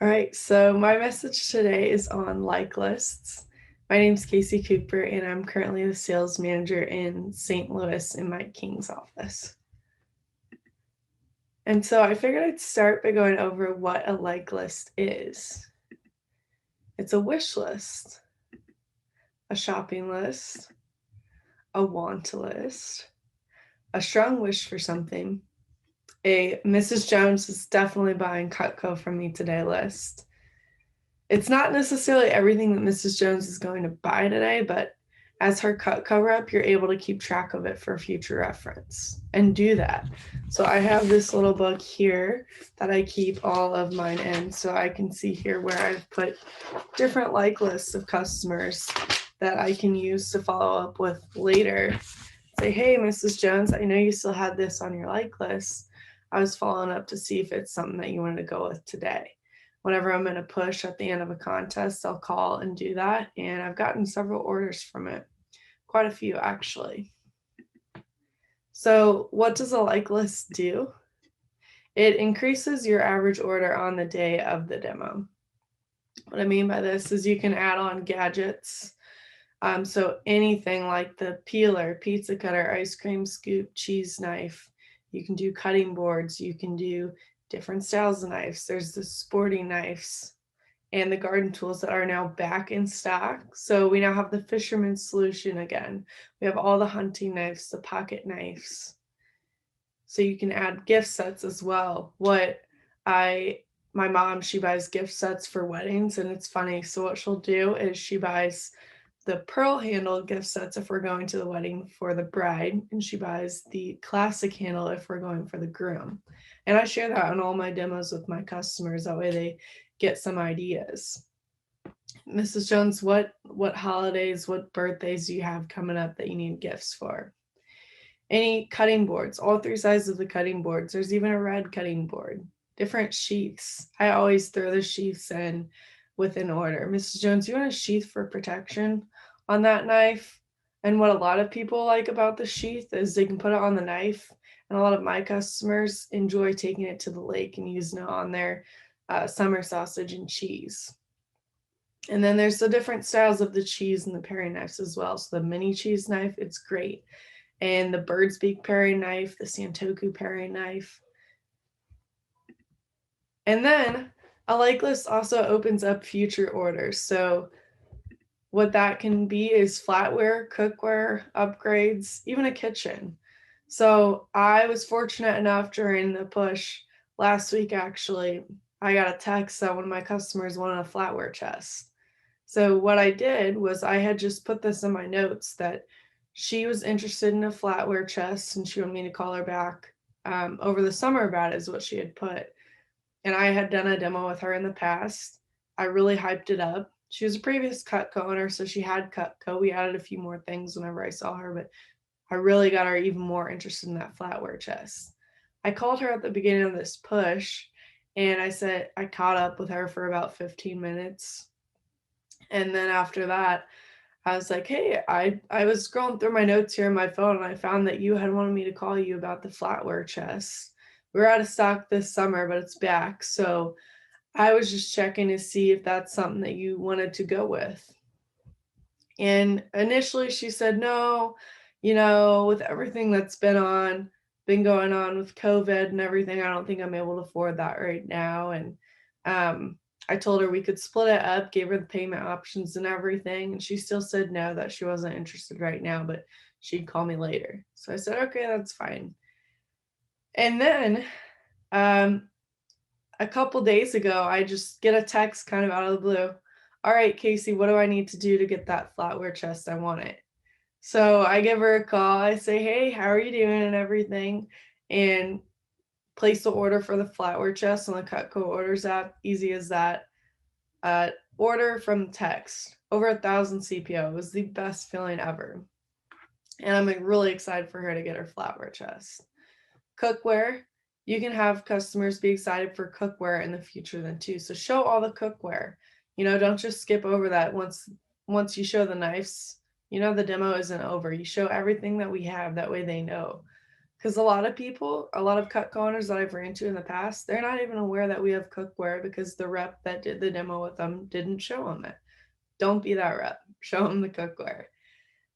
All right, so my message today is on like lists. My name's Casie Cooper, and I'm currently the sales manager in St. Louis in Mike King's office. And so I figured I'd start by going over what a like list is. It's a wish list, a shopping list, a want list, a strong wish for something, a Mrs. Jones is definitely buying Cutco from me today list. It's not necessarily everything that Mrs. Jones is going to buy today, but as her Cutco rep, you're able to keep track of it for future reference and do that. So I have this little book here that I keep all of mine in, so I can see here where I've put different like lists of customers that I can use to follow up with later. Say, hey, Mrs. Jones, I know you still had this on your like list. I was following up to see if it's something that you wanted to go with today. Whenever I'm in a push at the end of a contest, I'll call and do that. And I've gotten several orders from it, quite a few actually. So what does a like list do? It increases your average order on the day of the demo. What I mean by this is you can add on gadgets. So anything like the peeler, pizza cutter, ice cream scoop, cheese knife. You can do cutting boards. You can do different styles of knives. There's the sporting knives and the garden tools that are now back in stock. So we now have the fisherman's solution again. We have all the hunting knives, the pocket knives. So you can add gift sets as well. My mom, she buys gift sets for weddings, and it's funny. So what she'll do is she buys the pearl handle gift sets if we're going to the wedding for the bride, and she buys the classic handle if we're going for the groom. And I share that on all my demos with my customers. That way they get some ideas. Mrs. Jones, what holidays, what birthdays do you have coming up that you need gifts for? Any cutting boards, all three sizes of the cutting boards. There's even a red cutting board. Different sheaths. I always throw the sheaths in with an order. Mrs. Jones, you want a sheath for protection on that knife? And what a lot of people like about the sheath is they can put it on the knife. And a lot of my customers enjoy taking it to the lake and using it on their summer sausage and cheese. And then there's the different styles of the cheese and the paring knives as well. So the mini cheese knife, it's great. And the bird's beak paring knife, the Santoku paring knife. And then a like list also opens up future orders. So what that can be is flatware, cookware, upgrades, even a kitchen. So I was fortunate enough during the push last week, actually, I got a text that one of my customers wanted a flatware chest. So what I did was I had just put this in my notes that she was interested in a flatware chest and she wanted me to call her back over the summer about it, is what she had put. And I had done a demo with her in the past. I really hyped it up. She was a previous Cutco owner, so she had Cutco. We added a few more things whenever I saw her, but I really got her even more interested in that flatware chest. I called her at the beginning of this push and I said I caught up with her for about 15 minutes. And then after that, I was like, hey, I was scrolling through my notes here on my phone and I found that you had wanted me to call you about the flatware chest. We're out of stock this summer, but it's back. So I was just checking to see if that's something that you wanted to go with. And initially she said, no, with everything that's been going on with COVID and everything, I don't think I'm able to afford that right now. And I told her we could split it up, gave her the payment options and everything. And she still said no, that she wasn't interested right now, but she'd call me later. So I said, okay, that's fine. And then a couple days ago, I just get a text kind of out of the blue. All right, Casie, what do I need to do to get that flatware chest? I want it. So I give her a call. I say, hey, how are you doing and everything? And place the order for the flatware chest on the Cutco Orders app. Easy as that. Order from text. Over 1,000 CPO. It was the best feeling ever. And I'm really excited for her to get her flatware chest. Cookware. You can have customers be excited for cookware in the future then too. So show all the cookware. Don't just skip over that once you show the knives. The demo isn't over. You show everything that we have. That way they know. Because a lot of people, a lot of Cutco owners that I've ran into in the past, they're not even aware that we have cookware because the rep that did the demo with them didn't show them it. Don't be that rep. Show them the cookware.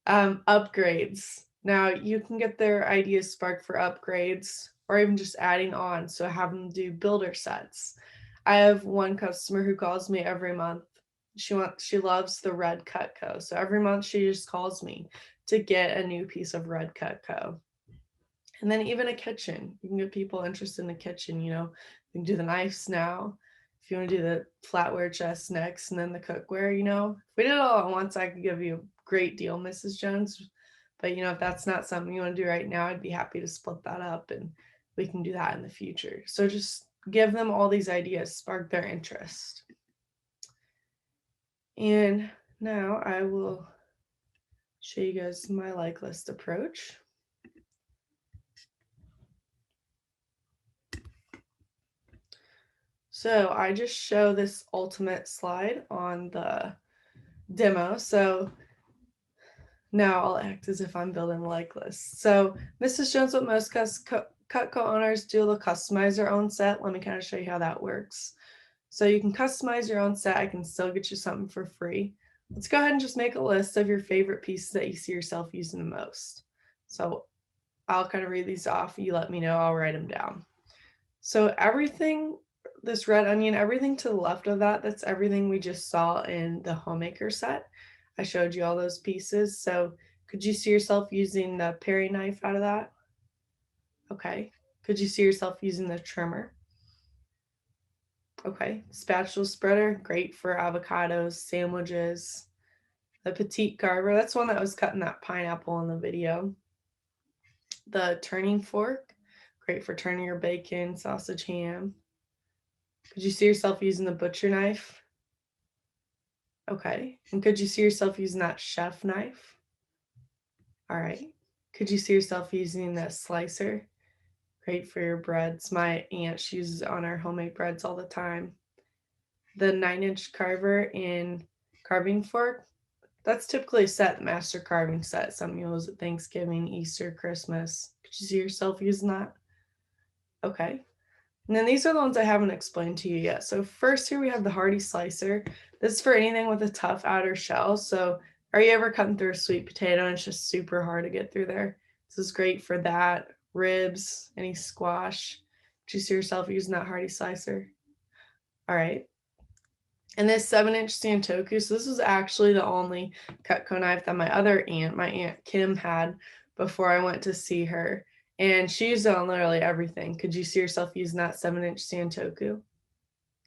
Upgrades. Now you can get their ideas sparked for upgrades or even just adding on. So have them do builder sets. I have one customer who calls me every month. She loves the red Cutco. So every month she just calls me to get a new piece of red Cutco. And then even a kitchen. You can get people interested in the kitchen, you know. You can do the knives now. If you want to do the flatware chest next and then the cookware, you know. If we did it all at once, I could give you a great deal, Mrs. Jones. But, you know, if that's not something you want to do right now, I'd be happy to split that up and we can do that in the future. So just give them all these ideas, spark their interest. And now I will show you guys my like list approach. So I just show this ultimate slide on the demo. So now I'll act as if I'm building a like list. So Mrs. Jones, what most Cutco owners do, they'll customize their own set. Let me kind of show you how that works. So you can customize your own set. I can still get you something for free. Let's go ahead and just make a list of your favorite pieces that you see yourself using the most. So I'll kind of read these off. You let me know, I'll write them down. So everything, this red onion, everything to the left of that, that's everything we just saw in the homemaker set. I showed you all those pieces. So could you see yourself using the paring knife out of that? Okay. Could you see yourself using the trimmer? Okay. Spatula spreader, great for avocados, sandwiches. The petite carver, that's one that was cutting that pineapple in the video. The turning fork, great for turning your bacon, sausage, ham. Could you see yourself using the butcher knife? Okay. And could you see yourself using that chef knife? All right. Could you see yourself using that slicer? Great for your breads. My aunt, she uses it on our homemade breads all the time. The 9-inch carver and carving fork, that's typically a set, the master carving set. Some meals at Thanksgiving, Easter, Christmas. Could you see yourself using that? Okay. And then these are the ones I haven't explained to you yet. So first here we have the Hearty Slicer. This is for anything with a tough outer shell. So are you ever cutting through a sweet potato and it's just super hard to get through there? This is great for that. Ribs, any squash. Do you see yourself using that Hearty Slicer? All right. And this 7-inch Santoku. So this was actually the only Cutco knife that my Aunt Kim, had before I went to see her. And she used it on literally everything. Could you see yourself using that 7-inch Santoku?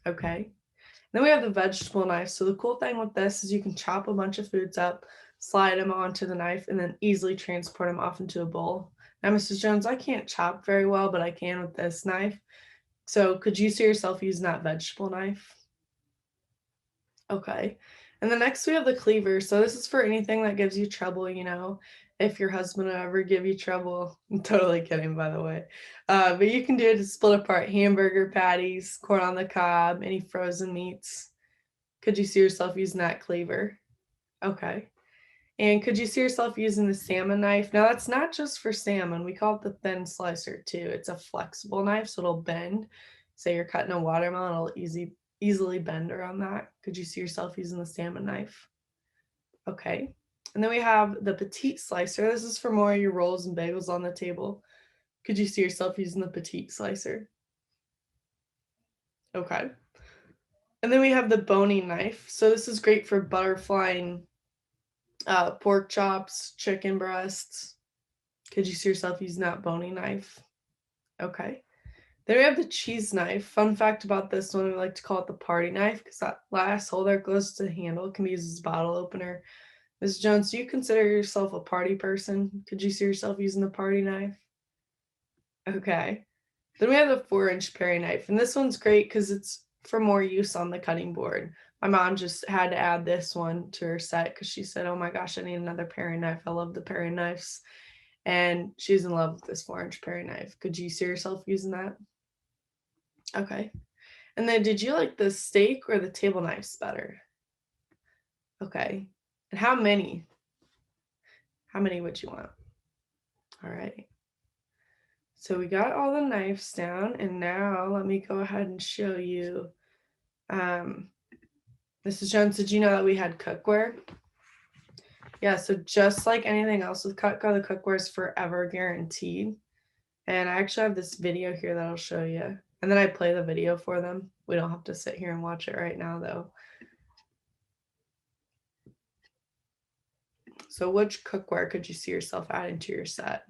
Okay. Then we have the vegetable knife. So the cool thing with this is you can chop a bunch of foods up, slide them onto the knife, and then easily transport them off into a bowl. Now, Mrs. Jones, I can't chop very well, but I can with this knife. So could you see yourself using that vegetable knife? Okay. And the next we have the cleaver. So this is for anything that gives you trouble, you know, if your husband will ever give you trouble. I'm totally kidding, by the way. But you can do it to split apart hamburger patties, corn on the cob, any frozen meats. Could you see yourself using that cleaver? Okay. And could you see yourself using the salmon knife? Now that's not just for salmon. We call it the thin slicer too. It's a flexible knife, so it'll bend. Say you're cutting a watermelon, it'll easily bend around that. Could you see yourself using the salmon knife? Okay. And then we have the Petite Slicer. This is for more of your rolls and bagels on the table. Could you see yourself using the Petite Slicer? Okay. And then we have the Bony Knife. So this is great for butterflying pork chops, chicken breasts. Could you see yourself using that Bony Knife? Okay. Then we have the cheese knife. Fun fact about this one, we like to call it the party knife because that last hole there close to the handle can be used as a bottle opener. Ms. Jones, do you consider yourself a party person? Could you see yourself using the party knife? Okay. Then we have the 4-inch paring knife, and this one's great because it's for more use on the cutting board. My mom just had to add this one to her set because she said, oh my gosh, I need another paring knife. I love the paring knives. And she's in love with this 4-inch paring knife. Could you see yourself using that? Okay. And then did you like the steak or the table knives better? Okay. And how many? How many would you want? All right. So we got all the knives down, and now let me go ahead and show you. Mrs. Jones, did you know that we had cookware? Yeah, so just like anything else with Cutco, the cookware is forever guaranteed. And I actually have this video here that I'll show you. And then I play the video for them. We don't have to sit here and watch it right now, though. So which cookware could you see yourself adding to your set?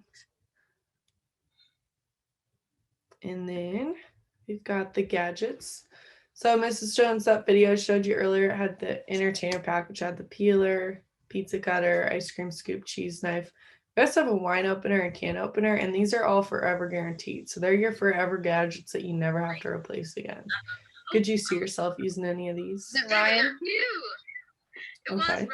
And then we've got the gadgets. So Mrs. Jones, that video I showed you earlier, it had the entertainer pack, which had the peeler, pizza cutter, ice cream scoop, cheese knife. We also have a wine opener and can opener, and these are all forever guaranteed. So they're your forever gadgets that you never have to replace again. Could you see yourself using any of these? Is it Ryan? Okay.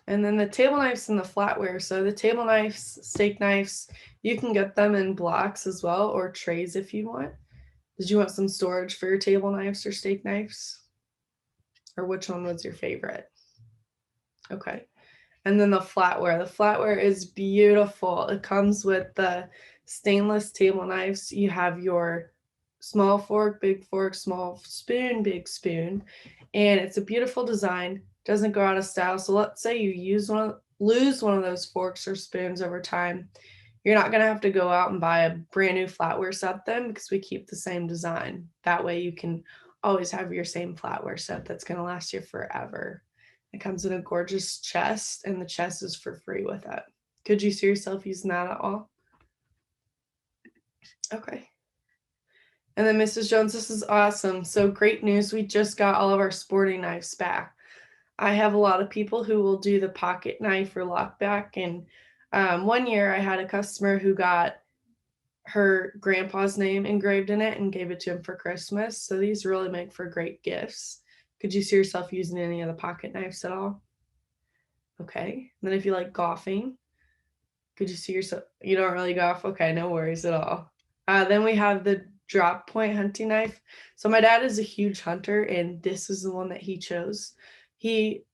And then the table knives and the flatware. So the table knives, steak knives, you can get them in blocks as well, or trays if you want. Did you want some storage for your table knives or steak knives? Or which one was your favorite? Okay. And then the flatware. The flatware is beautiful. It comes with the stainless table knives. You have your small fork, big fork, small spoon, big spoon. And it's a beautiful design. Doesn't go out of style. So let's say you lose one of those forks or spoons over time. You're not going to have to go out and buy a brand new flatware set then, because we keep the same design. That way you can always have your same flatware set that's going to last you forever. It comes in a gorgeous chest, and the chest is for free with it. Could you see yourself using that at all? Okay. And then Mrs. Jones, this is awesome. So great news. We just got all of our sporting knives back. I have a lot of people who will do the pocket knife or lockback. And one year I had a customer who got her grandpa's name engraved in it and gave it to him for Christmas. So these really make for great gifts. Could you see yourself using any of the pocket knives at all? Okay. And then if you like golfing, could you see yourself? You don't really golf? Okay, no worries at all. Then we have the drop point hunting knife. So my dad is a huge hunter, and this is the one that he chose. He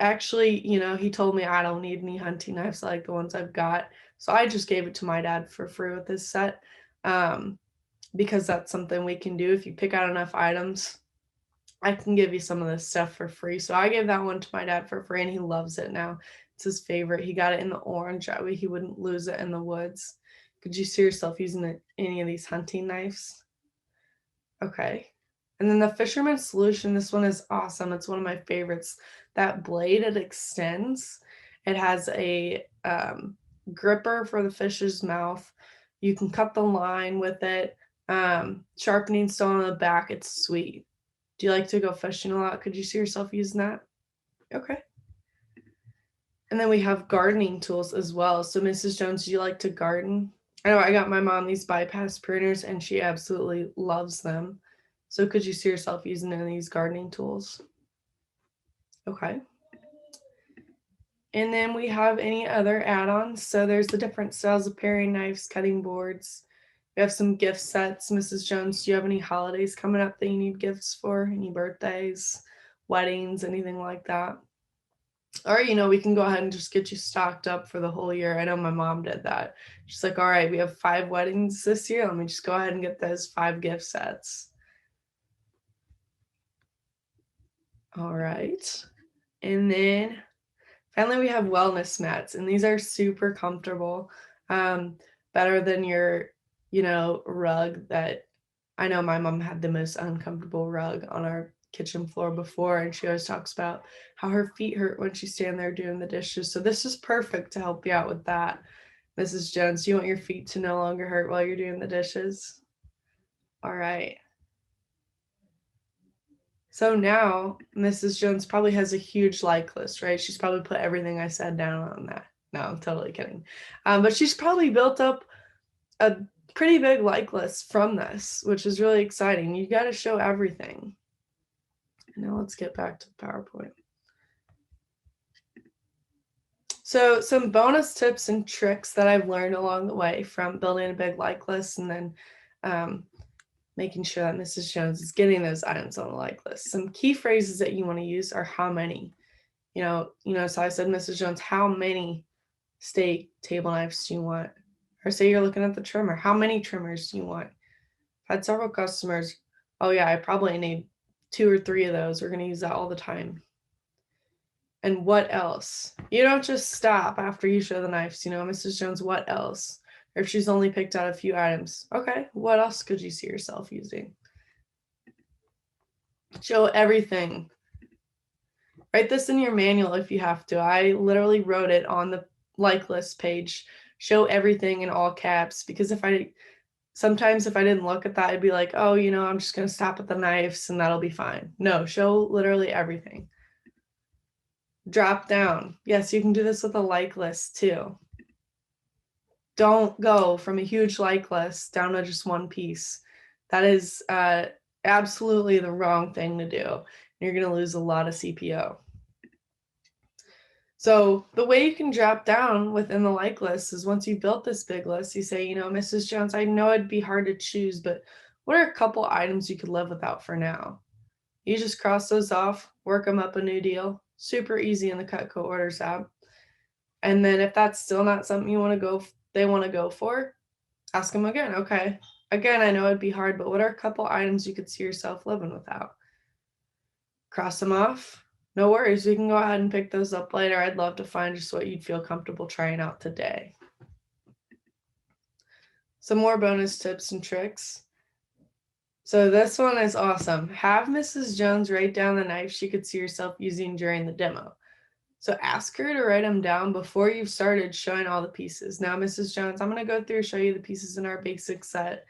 actually, he told me I don't need any hunting knives like the ones I've got. So I just gave it to my dad for free with his set, because that's something we can do. If you pick out enough items, I can give you some of this stuff for free. So I gave that one to my dad for free, and he loves it now. It's his favorite. He got it in the orange. That way he wouldn't lose it in the woods. Could you see yourself using any of these hunting knives? Okay. And then the Fisherman's Solution, this one is awesome. It's one of my favorites. That blade, it extends. It has a gripper for the fish's mouth. You can cut the line with it. Sharpening stone on the back. It's sweet. Do you like to go fishing a lot? Could you see yourself using that? Okay. And then we have gardening tools as well. So Mrs. Jones, do you like to garden? I know I got my mom these bypass pruners, and she absolutely loves them. So could you see yourself using any of these gardening tools? Okay. And then we have any other add-ons. So there's the different styles of paring knives, cutting boards. We have some gift sets. Mrs. Jones, do you have any holidays coming up that you need gifts for? Any birthdays, weddings, anything like that? Or, we can go ahead and just get you stocked up for the whole year. I know my mom did that. She's like, all right, we have 5 weddings this year. Let me just go ahead and get those 5 gift sets. All right. And then finally, we have wellness mats, and these are super comfortable. Better than your, rug that I know my mom had the most uncomfortable rug on our kitchen floor before, and she always talks about how her feet hurt when she's standing there doing the dishes. So this is perfect to help you out with that. Mrs. Jones, do you want your feet to no longer hurt while you're doing the dishes? All right. So now Mrs. Jones probably has a huge like list, right? She's probably put everything I said down on that. No, I'm totally kidding. But she's probably built up a pretty big like list from this, which is really exciting. You got to show everything. Now let's get back to the PowerPoint. So some bonus tips and tricks that I've learned along the way from building a big like list, and then making sure that Mrs. Jones is getting those items on the like list. Some key phrases that you want to use are how many. So I said, Mrs. Jones, how many steak table knives do you want? Or say you're looking at the trimmer. How many trimmers do you want? I've had several customers, oh yeah, I probably need 2 or 3 of those. We're going to use that all the time. And what else? You don't just stop after you show the knives, you know, Mrs. Jones, what else? Or if she's only picked out a few items, okay, what else could you see yourself using? Show everything. Write this in your manual if you have to. I literally wrote it on the like list page. Show everything in all caps, because sometimes if I didn't look at that, I'd be like, oh, you know, I'm just going to stop at the knives and that'll be fine. No, show literally everything. Drop down. Yes, you can do this with a like list too. Don't go from a huge like list down to just one piece. That is absolutely the wrong thing to do. You're going to lose a lot of CPO. So the way you can drop down within the like list is once you've built this big list, you say, you know, Mrs. Jones, I know it'd be hard to choose, but what are a couple items you could live without for now? You just cross those off, work them up a new deal. Super easy in the Cutco Orders app. And then if that's still not something they want to go for, ask them again. Okay, again, I know it'd be hard, but what are a couple items you could see yourself living without? Cross them off. No worries, we can go ahead and pick those up later. I'd love to find just what you'd feel comfortable trying out today. Some more bonus tips and tricks. So this one is awesome. Have Mrs. Jones write down the knives she could see herself using during the demo. So ask her to write them down before you've started showing all the pieces. Now, Mrs. Jones, I'm going to go through and show you the pieces in our basic set.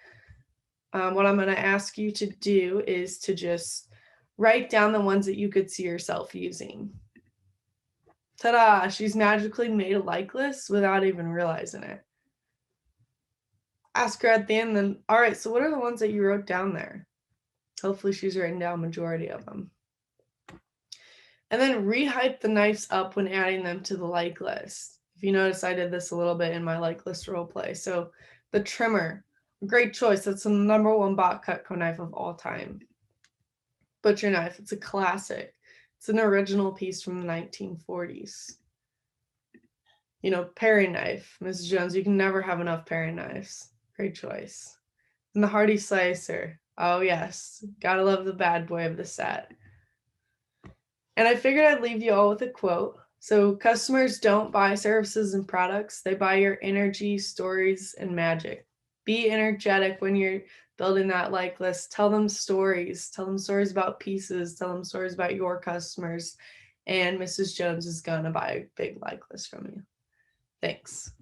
What I'm going to ask you to do is to just write down the ones that you could see yourself using. Ta-da! She's magically made a like list without even realizing it. Ask her at the end then, all right, so what are the ones that you wrote down there? Hopefully she's written down majority of them. And then rehype the knives up when adding them to the like list. If you notice, I did this a little bit in my like list role play. So the trimmer, great choice. That's the #1 bought Cutco knife of all time. Butcher knife, it's a classic. It's an original piece from the 1940s. You know, paring knife, Mrs. Jones, you can never have enough paring knives. Great choice. And the Hearty Slicer. Oh yes, gotta love the bad boy of the set. And I figured I'd leave you all with a quote. So customers don't buy services and products. They buy your energy, stories, and magic. Be energetic when you're building that like list. Tell them stories. Tell them stories about pieces. Tell them stories about your customers. And Mrs. Jones is going to buy a big like list from you. Thanks.